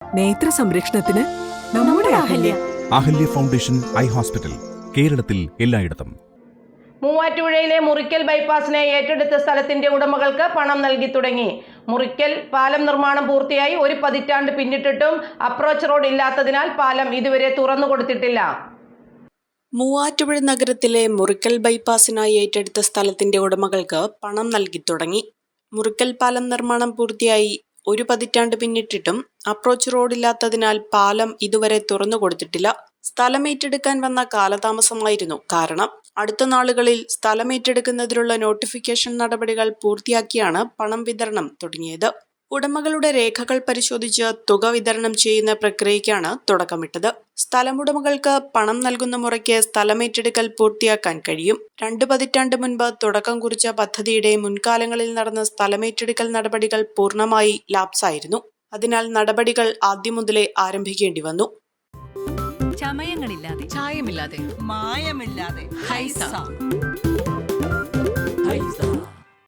നേത്ര സംരക്ഷണത്തിന് നമ്മുടെ Ahalya. Ahalya foundation eye hospital, കേരളത്തിൽ എല്ലായിടത്തും. മൂവാറ്റുപുഴയിലെ മുറിക്കൽ ബൈപ്പാസിനെ ഏറ്റെടുത്ത സ്ഥലത്തിന്റെ ഉടമകൾക്ക് പണം നൽകി തുടങ്ങി. മുറിക്കൽ പാലം നിർമ്മാണം പൂർത്തിയായി 1 പതിറ്റാണ്ട് പിന്നിട്ടിട്ടും അപ്രോച്ച് റോഡ് ഇല്ലാത്തതിനാൽ പാലം ഇതുവരെ തുറന്നു കൊടുത്തിട്ടില്ല. മൂവാറ്റുപുഴ നഗരത്തിലെ മുറിക്കൽ ബൈപ്പാസിനായി ഏറ്റെടുത്ത സ്ഥലത്തിന്റെ ഉടമകൾക്ക് പണം നൽകി തുടങ്ങി. മുറിക്കൽ പാലം നിർമ്മാണം പൂർത്തിയായി 1 പതിറ്റാണ്ട് പിന്നിട്ടിട്ടും അപ്രോച്ച് റോഡില്ലാത്തതിനാൽ പാലം ഇതുവരെ തുറന്നു കൊടുത്തിട്ടില്ല. സ്ഥലം ഏറ്റെടുക്കാൻ വന്ന കാലതാമസമായിരുന്നു കാരണം. അടുത്ത നാളുകളിൽ സ്ഥലം ഏറ്റെടുക്കുന്നതിനുള്ള നോട്ടിഫിക്കേഷൻ നടപടികൾ പൂർത്തിയാക്കിയാണ് പണം വിതരണം തുടങ്ങിയത്. ഉടമകളുടെ രേഖകൾ പരിശോധിച്ച് തുക വിതരണം ചെയ്യുന്ന പ്രക്രിയയ്ക്കാണ് തുടക്കമിട്ടത്. സ്ഥലമുടമകൾക്ക് പണം നൽകുന്ന മുറയ്ക്ക് സ്ഥലമേറ്റെടുക്കൽ പൂർത്തിയാക്കാൻ കഴിയും. 2 പതിറ്റാണ്ട് മുൻപ് തുടക്കം കുറിച്ച പദ്ധതിയുടെ മുൻകാലങ്ങളിൽ നടന്ന സ്ഥലമേറ്റെടുക്കൽ നടപടികൾ പൂർണ്ണമായി ലാപ്സായിരുന്നു. അതിനാൽ നടപടികൾ ആദ്യം മുതലേ ആരംഭിക്കേണ്ടി വന്നു. ചമയങ്ങളില്ലാതെ, ചായമില്ലാതെ, മായമില്ലാതെ, ഹൈസ